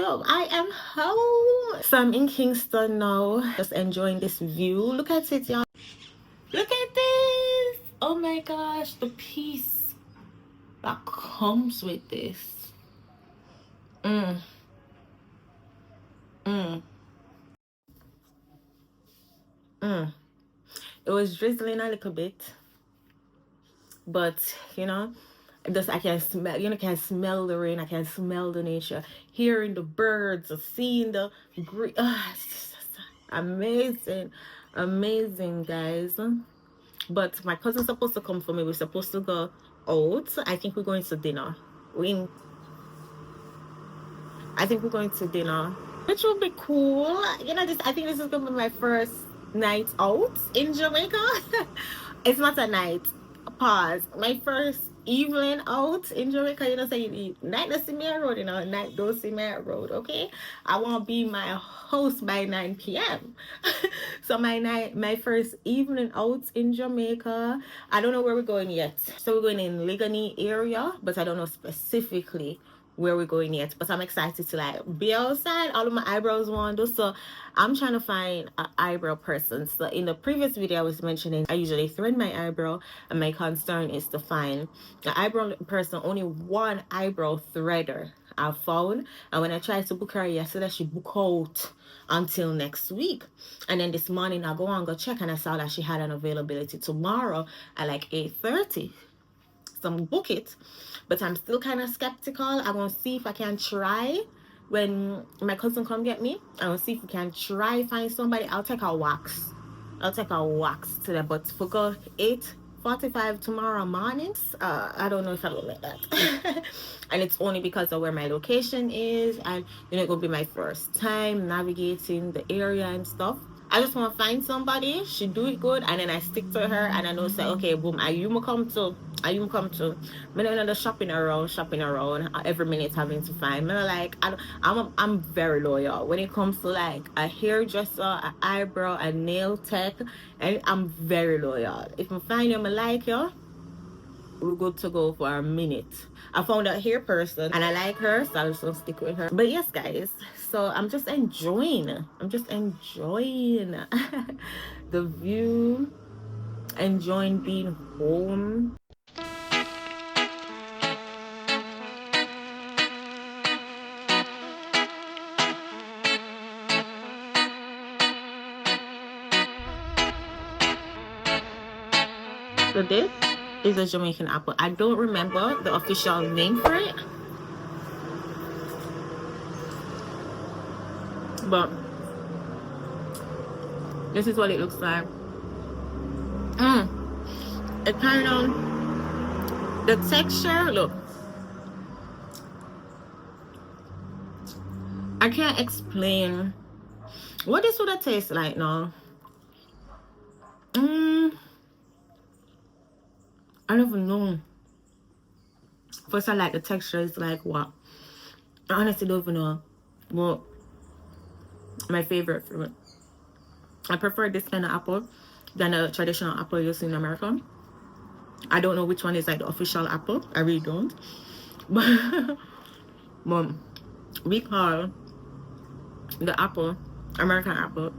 up? I am home. So I'm in Kingston now, just enjoying this view. Look at it, y'all. Look at this. Oh my gosh, the peace that comes with this. Mm. Mm. Mm. It was drizzling a little bit, but you know, just I can smell, you know, I can smell the rain, I can smell the nature, hearing the birds, seeing the green. It's just amazing, amazing, guys. But my cousin's supposed to come for me. We're supposed to go out. I think we're going to dinner. I think we're going to dinner, which will be cool. You know, this I think this is gonna be my first night out in Jamaica. It's not a night. Pause. My first evening out in Jamaica. You know, say you night don't see me at road. You know, night don't see me at road. Okay, I want to be my house by 9 p.m. So my first evening out in Jamaica. I don't know where we're going yet. So we're going in Ligani area, but I don't know specifically where we're going yet, but I'm excited to like be outside. All of my eyebrows want to, so I'm trying to find an eyebrow person. So in the previous video I was mentioning I usually thread my eyebrow, and my concern is to find an eyebrow person. Only one eyebrow threader I found, and when I tried to book her yesterday, she booked out until next week. And then this morning I go check, and I saw that she had an availability tomorrow at like 8:30. Some book it, but I'm still kind of skeptical. I want to see if I can try when my cousin come get me. I want to see if we can try find somebody. I'll take a wax today, but for go 8:45 tomorrow mornings, I don't know if I will let that. And it's only because of where my location is, and you know, it's gonna be my first time navigating the area and stuff. I just want to find somebody, she do it good, and then I stick to her, and I know say, okay, boom, you come to. I don't know, shopping around every minute, having to find. Like I'm very loyal when it comes to like a hairdresser, an eyebrow, a nail tech, and I'm very loyal. If I find you, I like you, we're good to go for a minute. I found a hair person and I like her, so I'll just stick with her. But yes, guys, so I'm just enjoying the view, enjoying being home. So this is a Jamaican apple. I don't remember the official name for it, but this is what it looks like. It kind of, the texture, look, I can't explain what this would have tasted like now. I don't even know. First, I like the texture is like what. I honestly don't even know what my favorite fruit. I prefer this kind of apple than a traditional apple you see in America. I don't know which one is like the official apple. I really don't. But we call the apple American apple,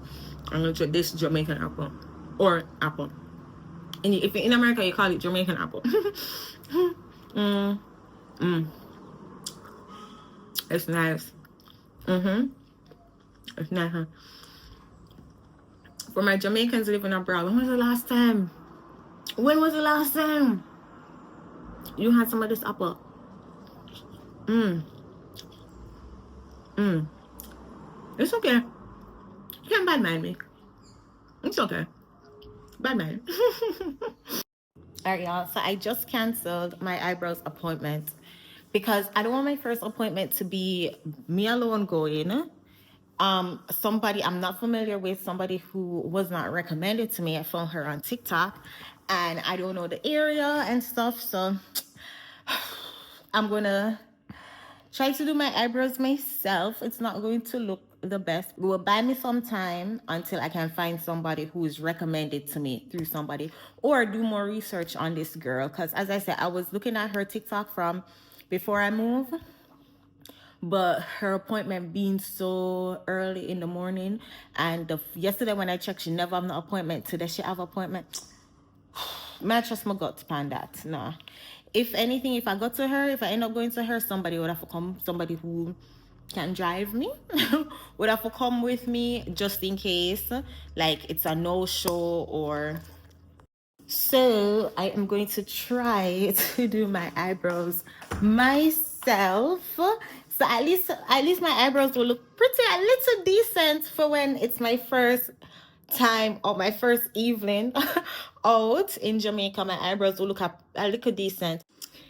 and this Jamaican apple or apple. And if in America you call it Jamaican apple. It's nice. It's nice, huh? For my Jamaicans living abroad, when was the last time you had some of this apple? It's okay. You can't bad mind me. It's okay. Bad mind. Alright, y'all, so I just canceled my eyebrows appointment because I don't want my first appointment to be me alone going. Somebody I'm not familiar with, somebody who was not recommended to me. I found her on TikTok, and I don't know the area and stuff, so I'm gonna try to do my eyebrows myself. It's not going to look the best. It will buy me some time until I can find somebody who is recommended to me through somebody, or do more research on this girl, because as I said, I was looking at her TikTok from before I moved, but her appointment being so early in the morning, and yesterday when I checked, she never have no appointment. Today she have appointment. Man, trust my gut upon that. Nah. If anything, if I got to her, if I end up going to her, somebody would have to come. Somebody who can drive me would have to come with me just in case, like it's a no-show or. So I am going to try to do my eyebrows myself. So at least my eyebrows will look pretty a little decent for when it's my first time or my first evening out in Jamaica. My eyebrows will look a little decent.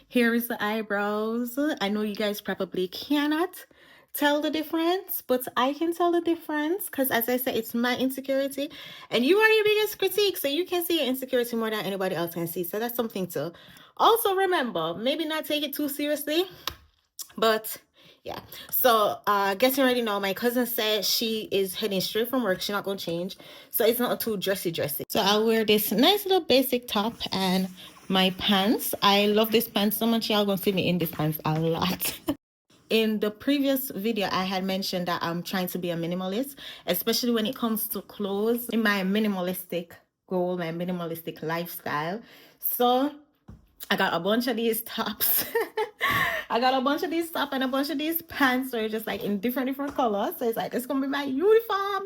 Here is the eyebrows. I know you guys probably cannot tell the difference, but I can tell the difference because, as I said, it's my insecurity and you are your biggest critique, so you can see your insecurity more than anybody else can see. So that's something to also remember. Maybe not take it too seriously, but yeah. So getting ready now. My cousin said she is heading straight from work. She's not gonna change, so it's not too dressy. So I'll wear this nice little basic top and my pants. I love this pants so much. Y'all gonna see me in this pants a lot. In the previous video, I had mentioned that I'm trying to be a minimalist, especially when it comes to clothes, in my minimalistic goal, my minimalistic lifestyle. So I got a bunch of these tops. I got a bunch of these tops and a bunch of these pants. So it's just like in different colors. So it's like, it's going to be my uniform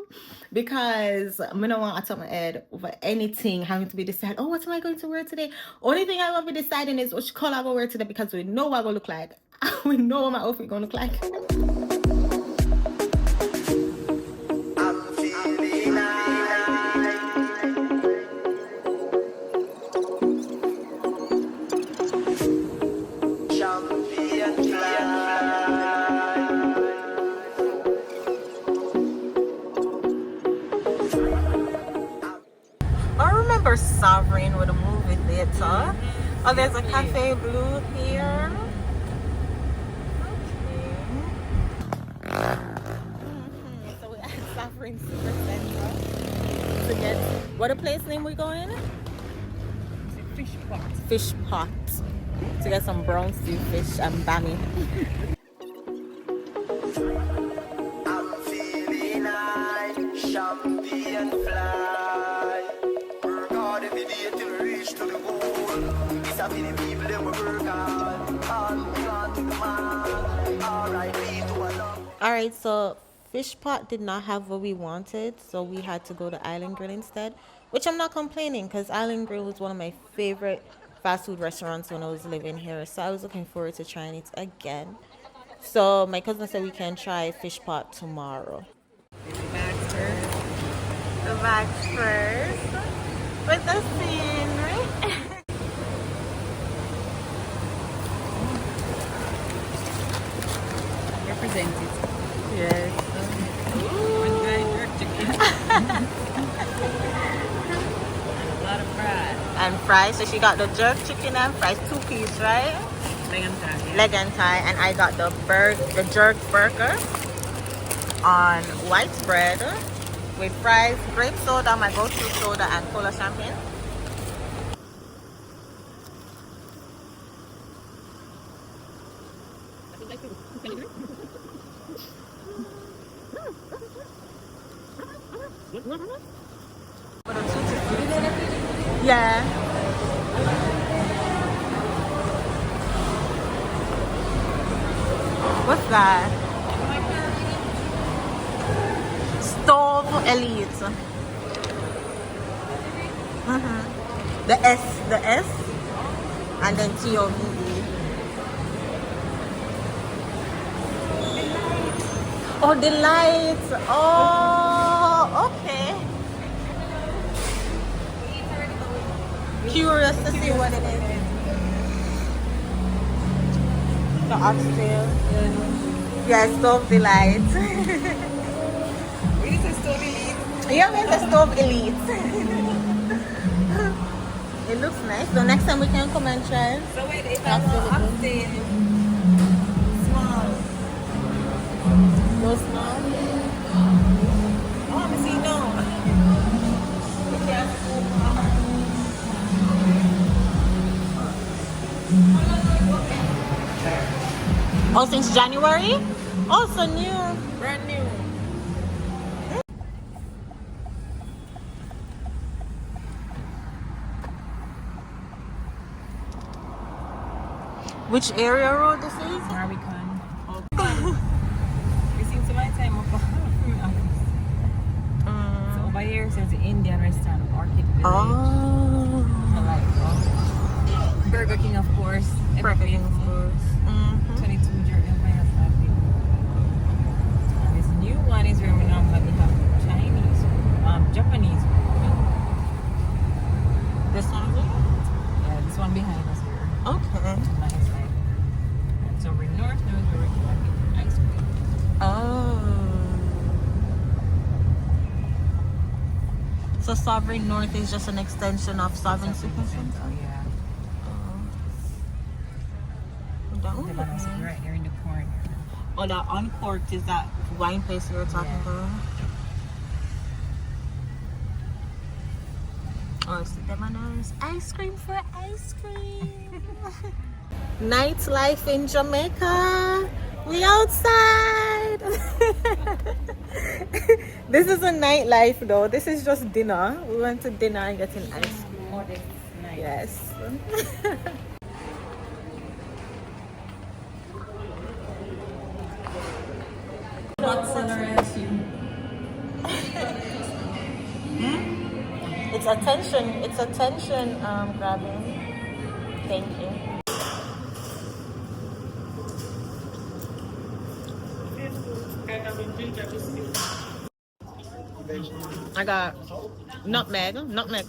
because I don't want to top my head over anything having to be decided. Oh, what am I going to wear today? Only thing I will be deciding is which color I'm going to wear today because we know what I'm going to look like. We know what my outfit going to look like. Sovereign with a movie theater. Oh, there's a Cafe Blue here. Okay. So we're at Sovereign Super Center to get what a place name we going? Fish Pot. Fish Pot to get some brown sea fish and bami. I'm feeling high, champion fly. Alright, so Fish Pot did not have what we wanted, so we had to go to Island Grill instead, which I'm not complaining because Island Grill was one of my favorite fast food restaurants when I was living here, so I was looking forward to trying it again. So my cousin said we can try Fish Pot tomorrow. The bags first. With the scenery. Represented. Yes. One guy jerk chicken. And a lot of fries. And fries. So she got the jerk chicken and fries, 2-piece, right? Leg and thigh. Yeah. Leg and thigh. And I got the jerk burger on white bread with fries, grape soda, my go-to soda, and cola champagne. Yeah. What's that? Stove Elite. The S, and then TOVE. Oh, the lights. Oh, okay. Curious to see what it is. The oxtail. Yeah, Stove Delight. We need a Stove Elite. Yeah, we have the Stove Elite. It looks nice. So next time we can come and try. So wait, if I want oxtail, small. No small? Oh, let me see, no. Oh, since January? Oh, so new. Brand new. Which area road this is? Barbican. Oh, you see, to my time up. So over here says the Indian restaurant, Orchid Village. Oh. So like, Burger King, of course. Burger King, of course. 22 Jordan Minus Coffee. And this new one is where we normally have Chinese, Japanese. This one here? Yeah, this one behind us here. Okay. Nice, like. So we're north now is where we're getting ice cream. Oh. So Sovereign North is just an extension of Sovereign Super Center? Yeah. That The one one is right there in the corner. Oh, that Uncorked is that wine place we were talking about? Oh, so them are ice cream for ice cream. Nightlife in Jamaica. We outside. This is a nightlife though. This is just dinner. We went to dinner and getting ice cream. Oh, that's nice. Yes. It's attention grabbing. Thank you. I got nutmeg,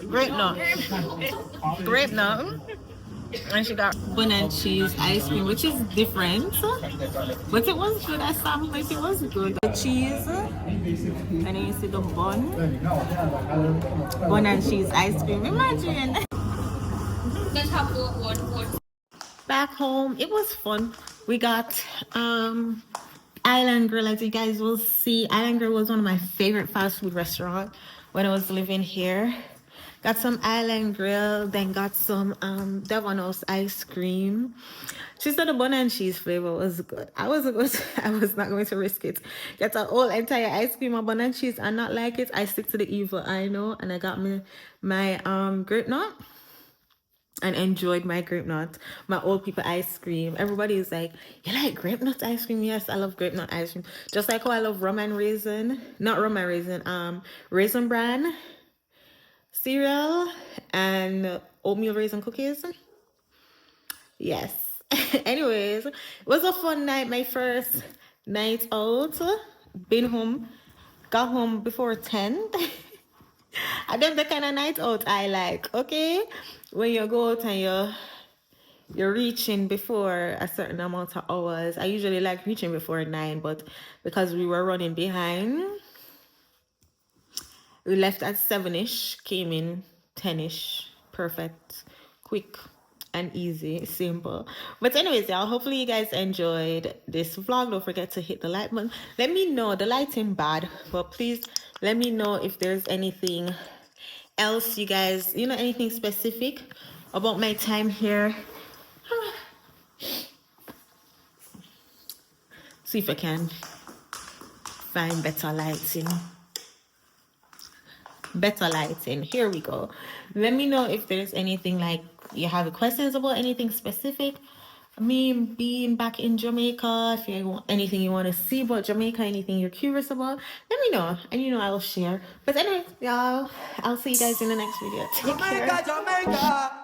grape nut, and she got bun and cheese ice cream, which is different, but it was good. I saw like it was good. The cheese, and then you see the bun and cheese ice cream. Imagine. Back home, it was fun. We got Island Grill, as you guys will see. Island Grill was one of my favorite fast food restaurants when I was living here. Got some Island Grill, then got some Devonos ice cream. She said the bun and cheese flavor was good. I was not going to risk it. Get a whole entire ice cream of bun and cheese and not like it. I stick to the evil I know, and I got my grape nut and enjoyed my grape nut, my old people ice cream. Everybody is like, you like grape nut ice cream? Yes, I love grape nut ice cream. Just like how I love rum and raisin, not rum and raisin, raisin bran cereal and oatmeal raisin cookies. Yes. Anyways, it was a fun night. My first night out. Been home, got home before 10. I them the kind of night out I like. Okay, when you go out and you're reaching before a certain amount of hours. I usually like reaching before 9, but because we were running behind, we left at 7ish, came in 10ish. Perfect, quick and easy, simple. But anyways, y'all, hopefully you guys enjoyed this vlog. Don't forget to hit the like button. Let me know, the lighting bad, but please let me know if there's anything else you guys, anything specific about my time here. See if I can find better lighting. Here we go. Let me know if there's anything like you have questions about anything specific. Me being back in Jamaica, if you want anything you want to see about Jamaica, anything you're curious about, let me know, and I'll share. But anyway, y'all, I'll see you guys in the next video. Take care. Jamaica.